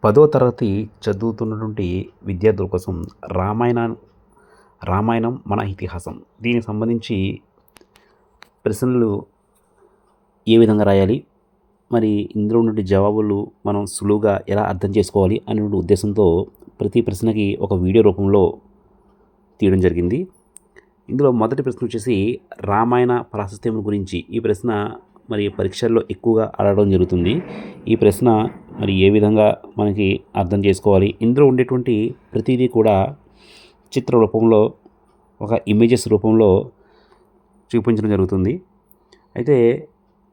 10వ తరగతి చదువుతున్నటువంటి విద్యార్థుల కోసం రామాయణం మన ఇతిహాసం దీనికి సంబంధించి ప్రశ్నలు ఏ విధంగా రాయాలి, మరి ఇందులో ఉన్నటువంటి జవాబులు మనం సులువుగా ఎలా అర్థం చేసుకోవాలి అనే ఉద్దేశంతో ప్రతి ప్రశ్నకి ఒక వీడియో రూపంలో తీయడం జరిగింది. ఇందులో మొదటి ప్రశ్న వచ్చేసి రామాయణ ప్రాశస్త్యం గురించి. ఈ ప్రశ్న మరి పరీక్షల్లో ఎక్కువగా అడగడం జరుగుతుంది. ఈ ప్రశ్న మరి ఏ విధంగా మనకి అర్థం చేసుకోవాలి, ఇందులో ఉండేటువంటి ప్రతిదీ కూడా చిత్ర రూపంలో, ఒక ఇమేజెస్ రూపంలో చూపించడం జరుగుతుంది. అయితే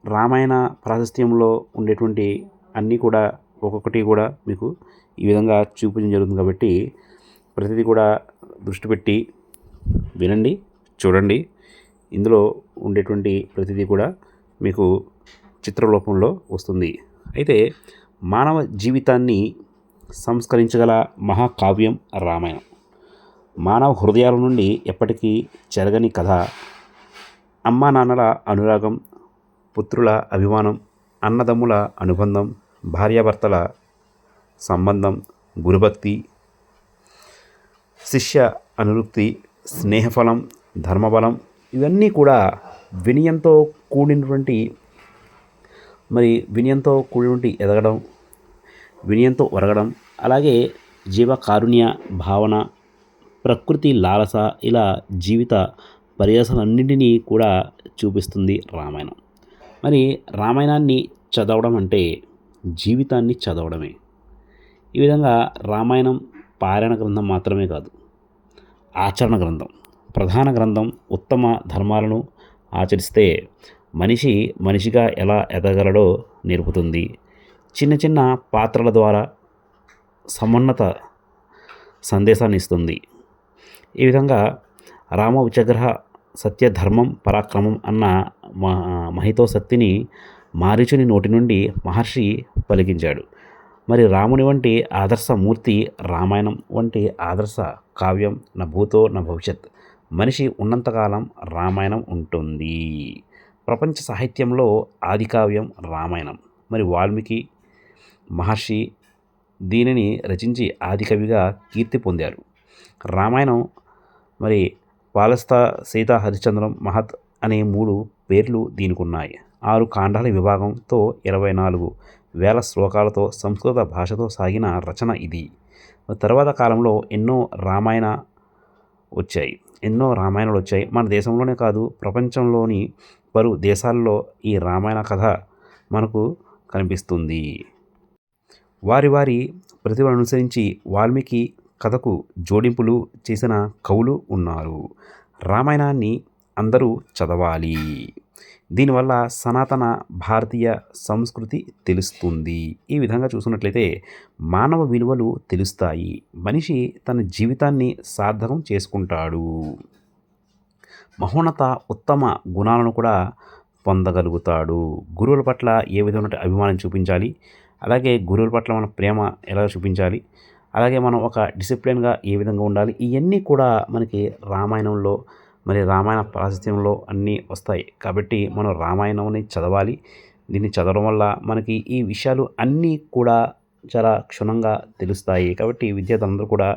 రామాయణ ప్రాశస్త్యంలో ఉండేటువంటి అన్నీ కూడా ఒక్కొక్కటి కూడా మీకు ఈ విధంగా చూపించడం జరుగుతుంది. కాబట్టి ప్రతిదీ కూడా దృష్టి పెట్టి వినండి, చూడండి. ఇందులో ఉండేటువంటి ప్రతిదీ కూడా మీకు చిత్ర రూపంలో వస్తుంది. అయితే మానవ జీవితాన్ని సంస్కరించగల మహాకావ్యం రామాయణం. మానవ హృదయాల నుండి ఎప్పటికీ చెరగని కథ. అమ్మా నాన్నల అనురాగం, పుత్రుల అభిమానం, అన్నదమ్ముల అనుబంధం, భార్యాభర్తల సంబంధం, గురుభక్తి, శిష్య అనురక్తి, స్నేహఫలం, ధర్మబలం, ఇవన్నీ కూడా వినయంతో కూడినటువంటి ఎదగడం, వినయంతో ఒరగడం, అలాగే జీవకారుణ్య భావన, ప్రకృతి లాలస, ఇలా జీవిత పర్యాసాలన్నింటినీ కూడా చూపిస్తుంది రామాయణం. మరి రామాయణాన్ని చదవడం అంటే జీవితాన్ని చదవడమే. ఈ విధంగా రామాయణం పారాయణ గ్రంథం మాత్రమే కాదు, ఆచరణ గ్రంథం, ప్రధాన గ్రంథం. ఉత్తమ ధర్మాలను ఆచరిస్తే మనిషి మనిషిగా ఎలా ఎదగలడో నేర్పుతుంది. చిన్న చిన్న పాత్రల ద్వారా సమున్నత సందేశాన్ని ఇస్తుంది. ఈ విధంగా రామ విచగ్రహ సత్యధర్మం పరాక్రమం అన్న మహితోసక్తిని మారీచుని నోటి నుండి మహర్షి పలికించాడు. మరి రాముని వంటి ఆదర్శమూర్తి, రామాయణం వంటి ఆదర్శ కావ్యం నా భూతో నా భవిష్యత్. మనిషి ఉన్నంతకాలం రామాయణం ఉంటుంది. ప్రపంచ సాహిత్యంలో ఆది కావ్యం రామాయణం. మరి వాల్మీకి మహర్షి దీనిని రచించి ఆది కవిగా కీర్తి పొందారు. రామాయణం మరి పాలస్త, సీత, హరిశ్చంద్రం, మహత్ అనే 3 పేర్లు దీనికి ఉన్నాయి. 6 కాండాల విభాగంతో 24,000 శ్లోకాలతో సంస్కృత భాషతో సాగిన రచన ఇది. తర్వాత కాలంలో ఎన్నో రామాయణాలు వచ్చాయి. మన దేశంలోనే కాదు, ప్రపంచంలోని పలు దేశాల్లో ఈ రామాయణ కథ మనకు కనిపిస్తుంది. వారి ప్రతిభను అనుసరించి వాల్మీకి కథకు జోడింపులు చేసిన కవులు ఉన్నారు. రామాయణాన్ని అందరూ చదవాలి. దీనివల్ల సనాతన భారతీయ సంస్కృతి తెలుస్తుంది. ఈ విధంగా చూసినట్లయితే మానవ విలువలు తెలుస్తాయి. మనిషి తన జీవితాన్ని సార్థకం చేసుకుంటాడు. మహోన్నత ఉత్తమ గుణాలను కూడా పొందగలుగుతాడు. గురువుల పట్ల ఏ విధమైన అభిమానం చూపించాలి, అలాగే గురువుల పట్ల మన ప్రేమ ఎలా చూపించాలి, అలాగే మనం ఒక డిసిప్లిన్గా ఏ విధంగా ఉండాలి, ఇవన్నీ కూడా మనకి రామాయణంలో, మరి రామాయణ ప్రాశస్త్యంలో అన్నీ వస్తాయి. కాబట్టి మనం రామాయణంని చదవాలి. దీన్ని చదవడం వల్ల మనకి ఈ విషయాలు అన్నీ కూడా చాలా క్షుణ్ణంగా తెలుస్తాయి. కాబట్టి విద్యార్థులందరూ కూడా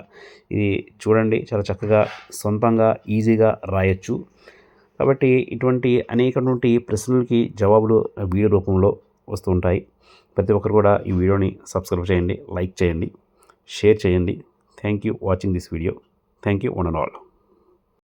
ఇది చూడండి, చాలా చక్కగా సొంతంగా ఈజీగా రాయొచ్చు. కాబట్టి ఇటువంటి అనేకటువంటి ప్రశ్నలకి జవాబులు వీడియో రూపంలో వస్తూ ఉంటాయి. ప్రతి ఒక్కరు కూడా ఈ వీడియోని సబ్స్క్రైబ్ చేయండి, లైక్ చేయండి, షేర్ చేయండి. Thank you watching this video. Thank you one and all.